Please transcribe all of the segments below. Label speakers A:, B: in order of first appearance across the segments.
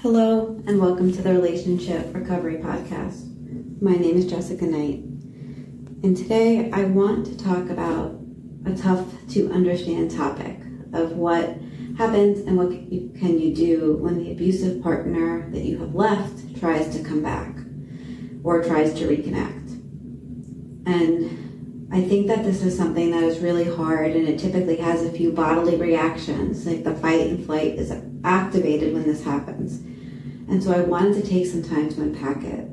A: Hello, and welcome to the Relationship Recovery Podcast. My name is Jessica Knight, and today I want to talk about a tough to understand topic of what happens and what can you do when the abusive partner that you have left tries to come back or tries to reconnect. And I think that this is something that is really hard, and it typically has a few bodily reactions, like the fight and flight is activated when this happens. And so I wanted to take some time to unpack it.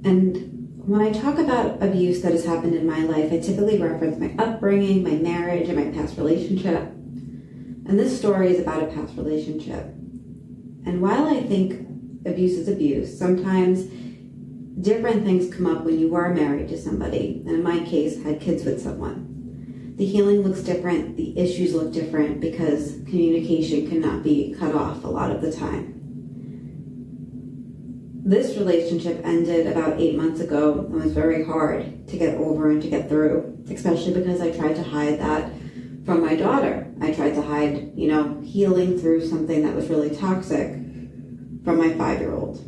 A: And when I talk about abuse that has happened in my life, I typically reference my upbringing, my marriage, and my past relationship. And this story is about a past relationship. And while I think abuse is abuse, sometimes different things come up when you are married to somebody, and in my case, had kids with someone. The healing looks different, the issues look different because communication cannot be cut off a lot of the time. This relationship ended about 8 months ago and was very hard to get over and to get through, especially because I tried to hide that from my daughter. I tried to hide, healing through something that was really toxic from my 5-year-old.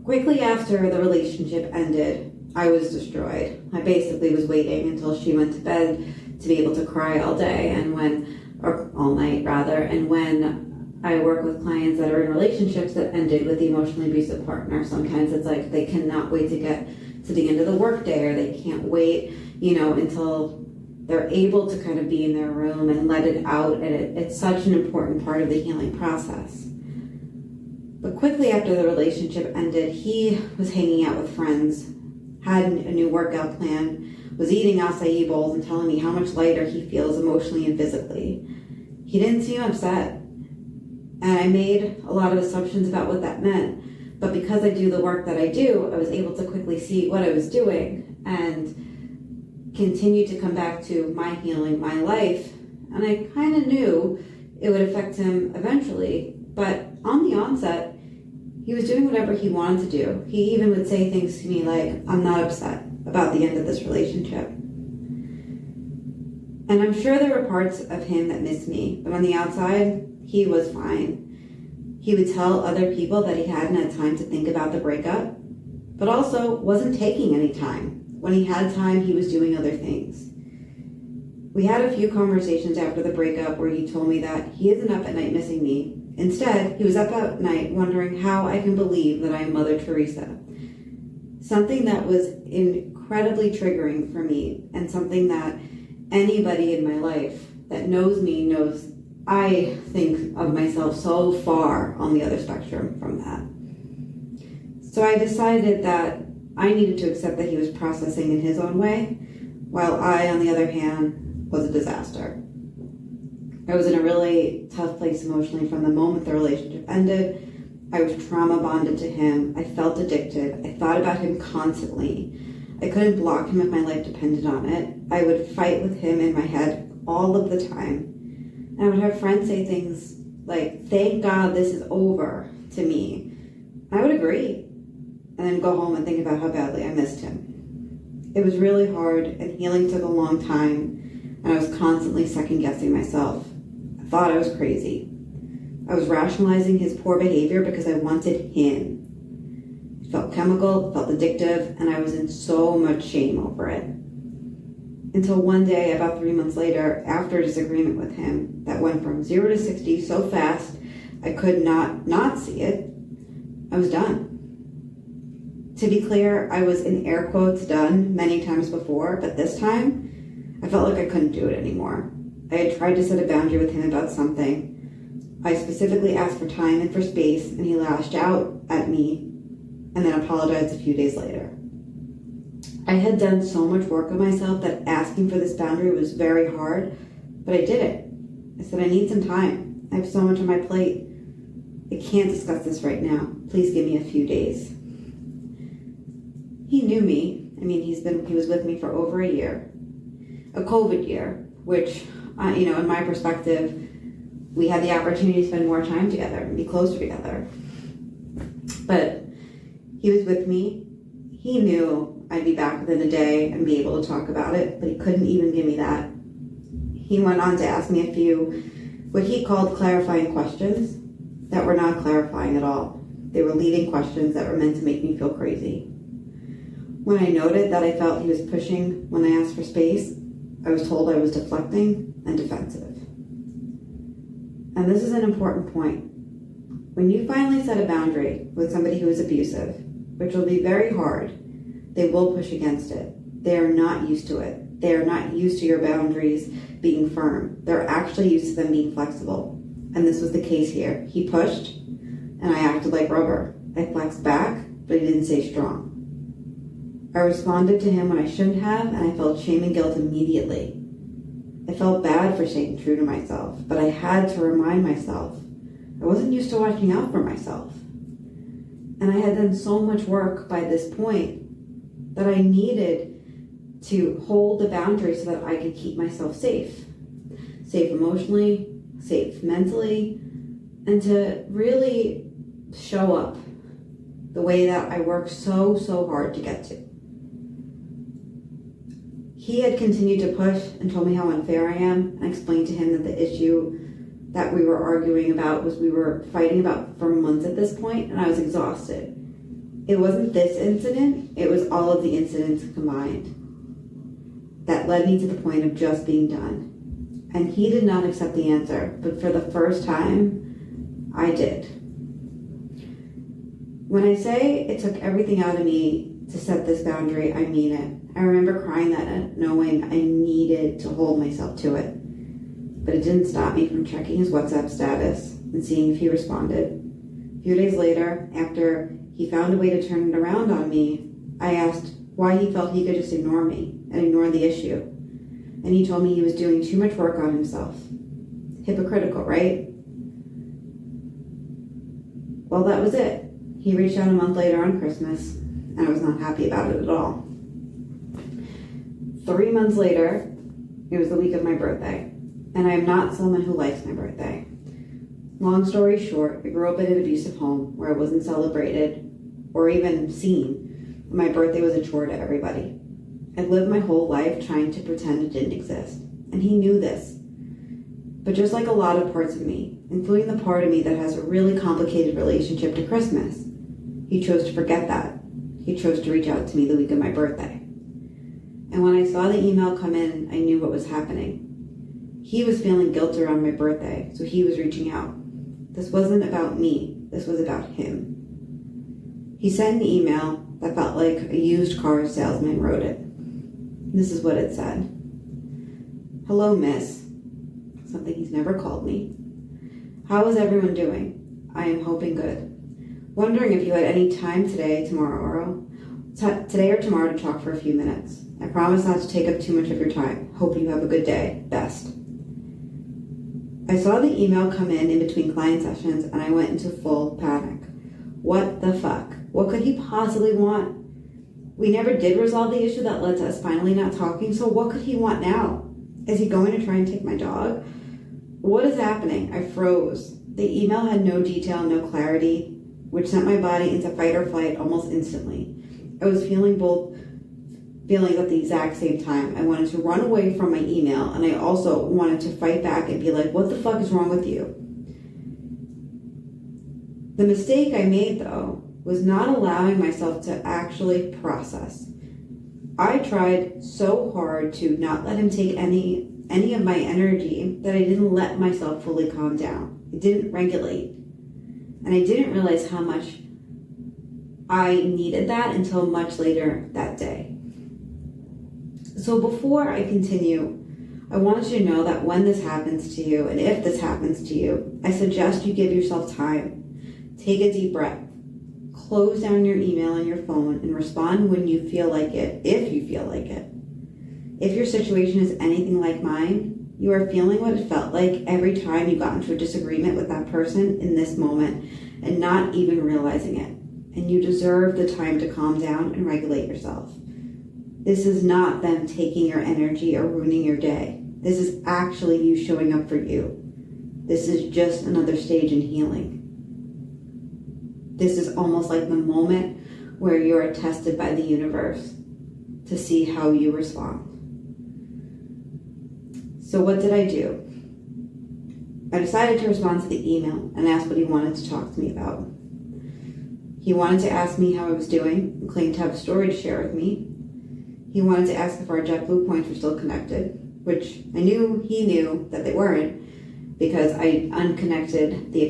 A: Quickly after the relationship ended, I was destroyed. I basically was waiting until she went to bed to be able to cry all day or all night rather. And when I work with clients that are in relationships that ended with the emotionally abusive partner, sometimes it's like they cannot wait to get to the end of the workday, or they can't wait, until they're able to kind of be in their room and let it out. And it's such an important part of the healing process. But quickly after the relationship ended, he was hanging out with friends, had a new workout plan, was eating acai bowls and telling me how much lighter he feels emotionally and physically. He didn't seem upset. And I made a lot of assumptions about what that meant. But because I do the work that I do, I was able to quickly see what I was doing and continue to come back to my healing, my life. And I kind of knew it would affect him eventually. But on the onset, he was doing whatever he wanted to do. He even would say things to me like, I'm not upset about the end of this relationship. And I'm sure there were parts of him that missed me, but on the outside, he was fine. He would tell other people that he hadn't had time to think about the breakup, but also wasn't taking any time. When he had time, he was doing other things. We had a few conversations after the breakup where he told me that he isn't up at night missing me. Instead, he was up at night wondering how I can believe that I am Mother Teresa. Something that was incredibly triggering for me, and something that anybody in my life that knows me knows I think of myself so far on the other spectrum from that. So I decided that I needed to accept that he was processing in his own way, while I, on the other hand, was a disaster. I was in a really tough place emotionally from the moment the relationship ended. I was trauma bonded to him. I felt addicted. I thought about him constantly. I couldn't block him if my life depended on it. I would fight with him in my head all of the time. And I would have friends say things like, thank God this is over, to me. I would agree. And then go home and think about how badly I missed him. It was really hard, and healing took a long time, and I was constantly second-guessing myself. I thought I was crazy. I was rationalizing his poor behavior because I wanted him. It felt chemical, it felt addictive, and I was in so much shame over it. Until one day, about 3 months later, after a disagreement with him that went from 0 to 60 so fast I could not see it, I was done. To be clear, I was in air quotes done many times before, but this time, I felt like I couldn't do it anymore. I had tried to set a boundary with him about something. I specifically asked for time and for space, and he lashed out at me and then apologized a few days later. I had done so much work on myself that asking for this boundary was very hard, but I did it. I said, I need some time. I have so much on my plate. I can't discuss this right now. Please give me a few days. He knew me. He was with me for over a year. A COVID year, which, in my perspective, we had the opportunity to spend more time together and be closer together. But he was with me. He knew I'd be back within a day and be able to talk about it, but he couldn't even give me that. He went on to ask me a few what he called clarifying questions that were not clarifying at all. They were leading questions that were meant to make me feel crazy. When I noted that I felt he was pushing when I asked for space, I was told I was deflecting and defensive. And this is an important point. When you finally set a boundary with somebody who is abusive, which will be very hard, they will push against it. They are not used to it. They are not used to your boundaries being firm. They're actually used to them being flexible. And this was the case here. He pushed, and I acted like rubber. I flexed back, but he didn't stay strong. I responded to him when I shouldn't have, and I felt shame and guilt immediately. I felt bad for staying true to myself, but I had to remind myself I wasn't used to watching out for myself. And I had done so much work by this point that I needed to hold the boundary so that I could keep myself safe. Safe emotionally, safe mentally, and to really show up the way that I worked so hard to get to. He had continued to push and told me how unfair I am, and I explained to him that the issue that we were arguing about was we were fighting about for months at this point, and I was exhausted. It wasn't this incident, it was all of the incidents combined that led me to the point of just being done. And he did not accept the answer, but for the first time, I did. When I say it took everything out of me to set this boundary, I mean it. I remember crying that night, knowing I needed to hold myself to it. But it didn't stop me from checking his WhatsApp status and seeing if he responded. A few days later, after he found a way to turn it around on me, I asked why he felt he could just ignore me and ignore the issue. And he told me he was doing too much work on himself. Hypocritical, right? Well, that was it. He reached out a month later on Christmas, and I was not happy about it at all. 3 months later, it was the week of my birthday, and I am not someone who likes my birthday. Long story short, I grew up in an abusive home where I wasn't celebrated or even seen. My birthday was a chore to everybody. I lived my whole life trying to pretend it didn't exist, and he knew this. But just like a lot of parts of me, including the part of me that has a really complicated relationship to Christmas, he chose to forget that. He chose to reach out to me the week of my birthday. And when I saw the email come in, I knew what was happening. He was feeling guilt around my birthday, so he was reaching out. This wasn't about me, this was about him. He sent an email that felt like a used car salesman wrote it. This is what it said. Hello, miss. Something he's never called me. How is everyone doing? I am hoping good. Wondering if you had any time today or tomorrow to talk for a few minutes. I promise not to take up too much of your time. Hope you have a good day. Best. I saw the email come in between client sessions, and I went into full panic. What the fuck? What could he possibly want? We never did resolve the issue that led to us finally not talking, so what could he want now? Is he going to try and take my dog? What is happening? I froze. The email had no detail, no clarity, which sent my body into fight or flight almost instantly. I was feeling both feelings at the exact same time. I wanted to run away from my email, and I also wanted to fight back and be like, what the fuck is wrong with you? The mistake I made, though, was not allowing myself to actually process. I tried so hard to not let him take any of my energy that I didn't let myself fully calm down. I didn't regulate. And I didn't realize how much I needed that until much later that day. So before I continue, I want you to know that when this happens to you, and if this happens to you, I suggest you give yourself time. Take a deep breath. Close down your email and your phone and respond when you feel like it, if you feel like it. If your situation is anything like mine, you are feeling what it felt like every time you got into a disagreement with that person in this moment and not even realizing it. And you deserve the time to calm down and regulate yourself. This is not them taking your energy or ruining your day. This is actually you showing up for you. This is just another stage in healing. This is almost like the moment where you are tested by the universe to see how you respond. So what did I do? I decided to respond to the email and ask what he wanted to talk to me about. He wanted to ask me how I was doing and claimed to have a story to share with me. He wanted to ask if our JetBlue points were still connected, which I knew he knew that they weren't because I disconnected the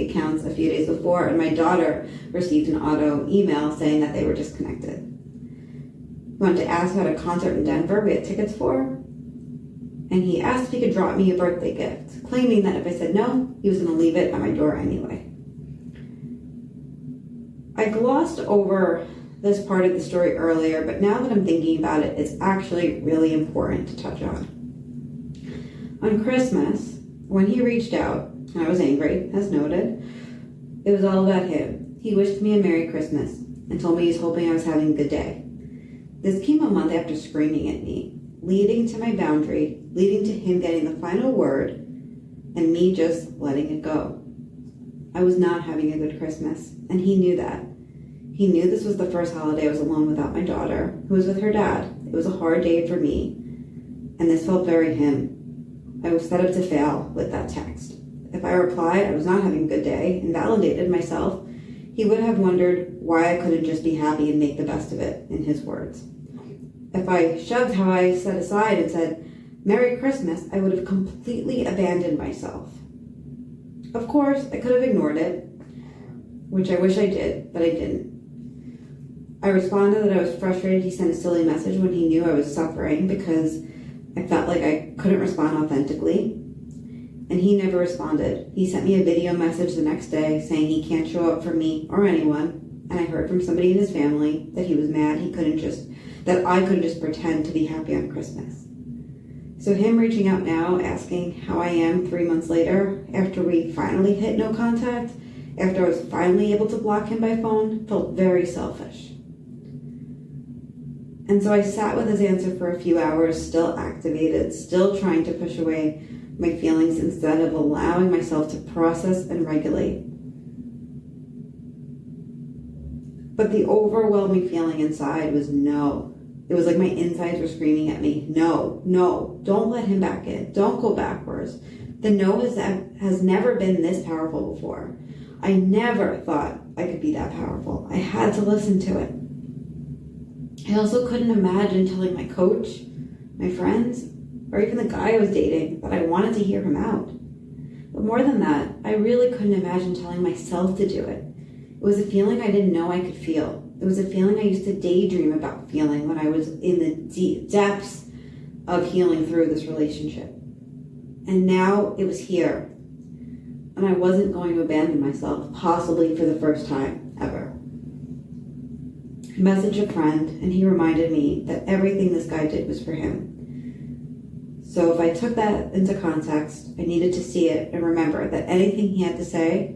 A: accounts a few days before, and my daughter received an auto email saying that they were disconnected. He wanted to ask about a concert in Denver we had tickets for, and he asked if he could drop me a birthday gift, claiming that if I said no, he was going to leave it at my door anyway. I glossed over this part of the story earlier, but now that I'm thinking about it, it's actually really important to touch on. On Christmas, when he reached out, I was angry, as noted. It was all about him. He wished me a Merry Christmas and told me he's hoping I was having a good day. This came a month after screaming at me, leading to my boundary, leading to him getting the final word, and me just letting it go. I was not having a good Christmas, and he knew that. He knew this was the first holiday I was alone without my daughter, who was with her dad. It was a hard day for me, and this felt very him. I was set up to fail with that text. If I replied I was not having a good day and validated myself, he would have wondered why I couldn't just be happy and make the best of it, in his words. If I shoved how I set aside and said, Merry Christmas, I would have completely abandoned myself. Of course, I could have ignored it, which I wish I did, but I didn't. I responded that I was frustrated he sent a silly message when he knew I was suffering because I felt like I couldn't respond authentically. And he never responded. He sent me a video message the next day saying he can't show up for me or anyone. And I heard from somebody in his family that he was mad that I couldn't just pretend to be happy on Christmas. So him reaching out now, asking how I am 3 months later, after we finally hit no contact, after I was finally able to block him by phone, felt very selfish. And so I sat with his answer for a few hours, still activated, still trying to push away my feelings instead of allowing myself to process and regulate. But the overwhelming feeling inside was no. It was like my insides were screaming at me, no, don't let him back in. Don't go backwards. The no has never been this powerful before. I never thought I could be that powerful. I had to listen to it. I also couldn't imagine telling my coach, my friends, or even the guy I was dating that I wanted to hear him out. But more than that, I really couldn't imagine telling myself to do it. It was a feeling I didn't know I could feel. It was a feeling I used to daydream about feeling when I was in the deep depths of healing through this relationship. And now it was here. And I wasn't going to abandon myself, possibly for the first time ever. I messaged a friend, and he reminded me that everything this guy did was for him. So if I took that into context, I needed to see it and remember that anything he had to say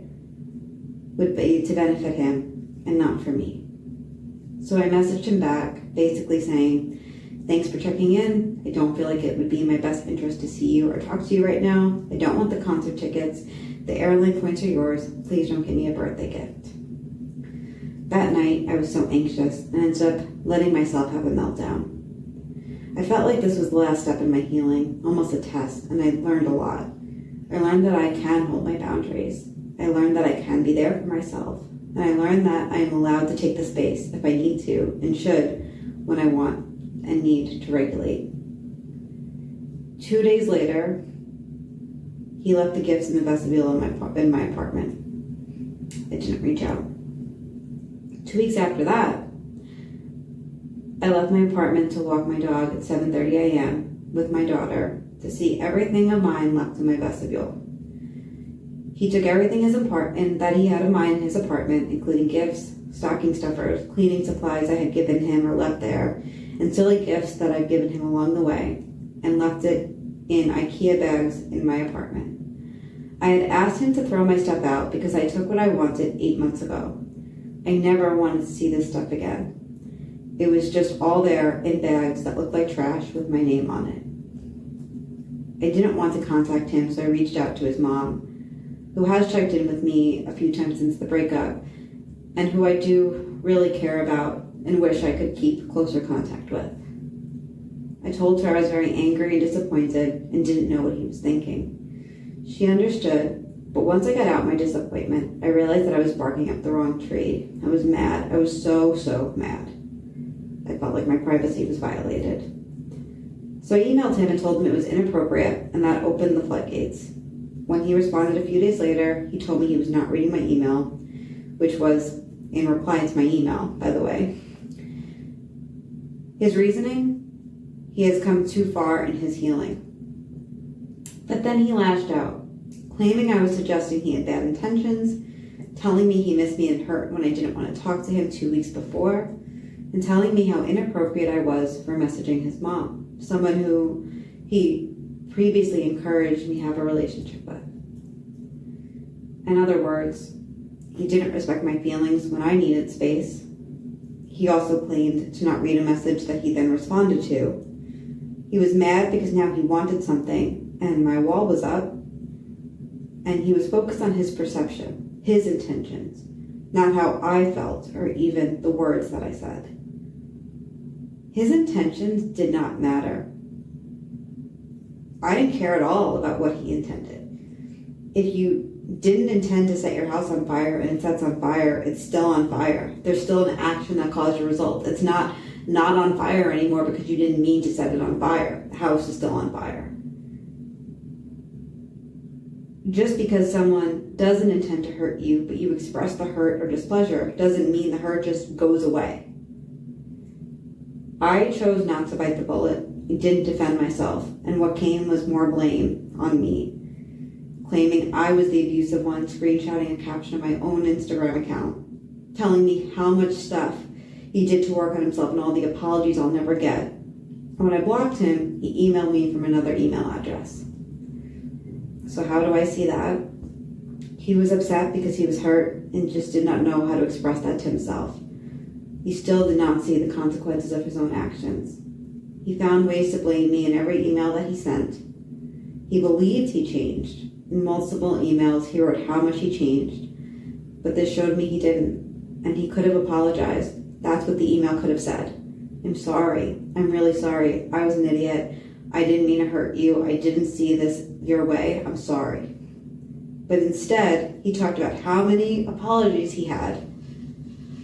A: would be to benefit him and not for me. So I messaged him back, basically saying, thanks for checking in. I don't feel like it would be in my best interest to see you or talk to you right now. I don't want the concert tickets. The airline points are yours. Please don't give me a birthday gift. That night, I was so anxious and ended up letting myself have a meltdown. I felt like this was the last step in my healing, almost a test, and I learned a lot. I learned that I can hold my boundaries. I learned that I can be there for myself. And I learned that I am allowed to take the space if I need to and should when I want and need to regulate. 2 days later, he left the gifts in the vestibule in my apartment. I didn't reach out. 2 weeks after that, I left my apartment to walk my dog at 7:30 a.m. with my daughter to see everything of mine left in my vestibule. He took everything that he had of mine in his apartment, including gifts, stocking stuffers, cleaning supplies I had given him or left there, and silly gifts that I've given him along the way, and left it in IKEA bags in my apartment. I had asked him to throw my stuff out because I took what I wanted 8 months ago. I never wanted to see this stuff again. It was just all there in bags that looked like trash with my name on it. I didn't want to contact him, so I reached out to his mom, who has checked in with me a few times since the breakup, and who I do really care about and wish I could keep closer contact with. I told her I was very angry and disappointed and didn't know what he was thinking. She understood, but once I got out my disappointment, I realized that I was barking up the wrong tree. I was mad. I was so mad. I felt like my privacy was violated. So I emailed him and told him it was inappropriate, and that opened the floodgates. When he responded a few days later, he told me he was not reading my email, which was in reply to my email, by the way. His reasoning? He has come too far in his healing. But then he lashed out, claiming I was suggesting he had bad intentions, telling me he missed me and hurt when I didn't want to talk to him 2 weeks before, and telling me how inappropriate I was for messaging his mom, someone who he previously encouraged me to have a relationship with. In other words, he didn't respect my feelings when I needed space. He also claimed to not read a message that he then responded to. He was mad because now he wanted something, and my wall was up, and he was focused on his perception, his intentions, not how I felt or even the words that I said. His intentions did not matter. I didn't care at all about what he intended. If you didn't intend to set your house on fire and it sets on fire, it's still on fire. There's still an action that caused a result. It's not on fire anymore because you didn't mean to set it on fire. The house is still on fire. Just because someone doesn't intend to hurt you, but you express the hurt or displeasure, doesn't mean the hurt just goes away. I chose not to bite the bullet. I didn't defend myself, and what came was more blame on me, claiming I was the abusive one, screenshotting a caption of my own Instagram account, telling me how much stuff he did to work on himself and all the apologies I'll never get. And when I blocked him, he emailed me from another email address. So how do I see that? He was upset because he was hurt and just did not know how to express that to himself. He still did not see the consequences of his own actions. He found ways to blame me in every email that he sent. He believed he changed. In multiple emails, he wrote how much he changed. But this showed me he didn't. And he could have apologized. That's what the email could have said. I'm sorry. I'm really sorry. I was an idiot. I didn't mean to hurt you. I didn't see this your way. I'm sorry. But instead, he talked about how many apologies he had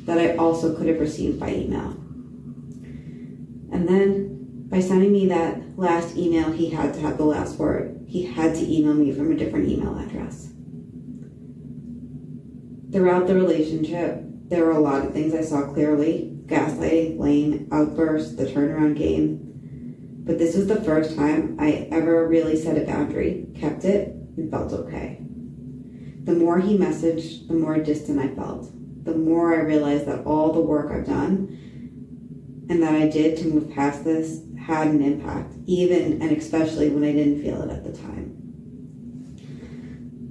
A: that I also could have received by email. And then, by sending me that last email, he had to have the last word. He had to email me from a different email address. Throughout the relationship, there were a lot of things I saw clearly: gaslighting, blame, outbursts, the turnaround game. But this was the first time I ever really set a boundary, kept it, and felt okay. The more he messaged, the more distant I felt. The more I realized that all the work I've done and that I did to move past this had an impact, even and especially when I didn't feel it at the time.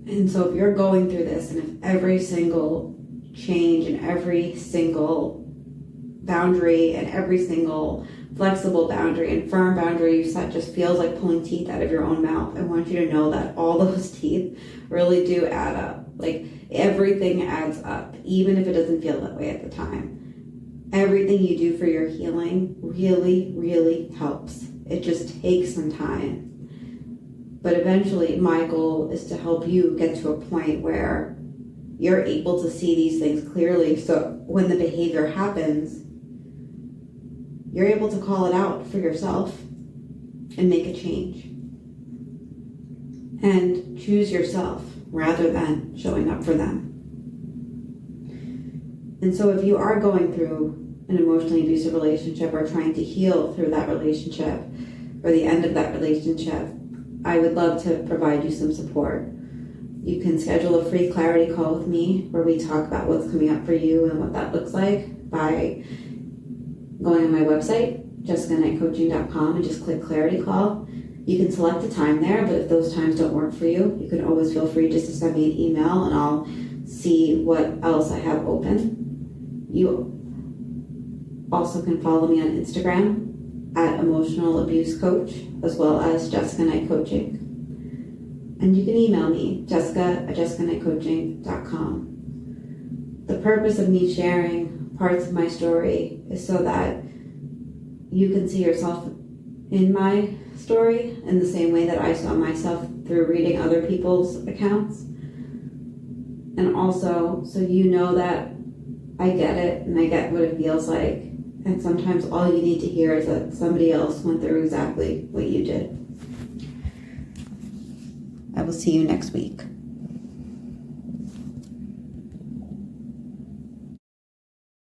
A: And so if you're going through this, and if every single change and every single boundary and every single flexible boundary and firm boundary you set just feels like pulling teeth out of your own mouth, I want you to know that all those teeth really do add up. Like, everything adds up, even if it doesn't feel that way at the time. Everything you do for your healing really, really helps. It just takes some time. But eventually, my goal is to help you get to a point where you're able to see these things clearly, so when the behavior happens, you're able to call it out for yourself and make a change. And choose yourself rather than showing up for them. And so if you are going through an emotionally abusive relationship or trying to heal through that relationship or the end of that relationship, I would love to provide you some support. You can schedule a free clarity call with me where we talk about what's coming up for you and what that looks like by going on my website, jessicaknightcoaching.com, and just click clarity call. You can select a time there, but if those times don't work for you, you can always feel free just to send me an email and I'll see what else I have open. You also can follow me on Instagram at Emotional Abuse Coach, as well as Jessica Knight Coaching. And you can email me, jessica@jessicaknightcoaching.com. The purpose of me sharing parts of my story is so that you can see yourself in my story in the same way that I saw myself through reading other people's accounts. And also, so you know that I get it and I get what it feels like. And sometimes all you need to hear is that somebody else went through exactly what you did. I will see you next week.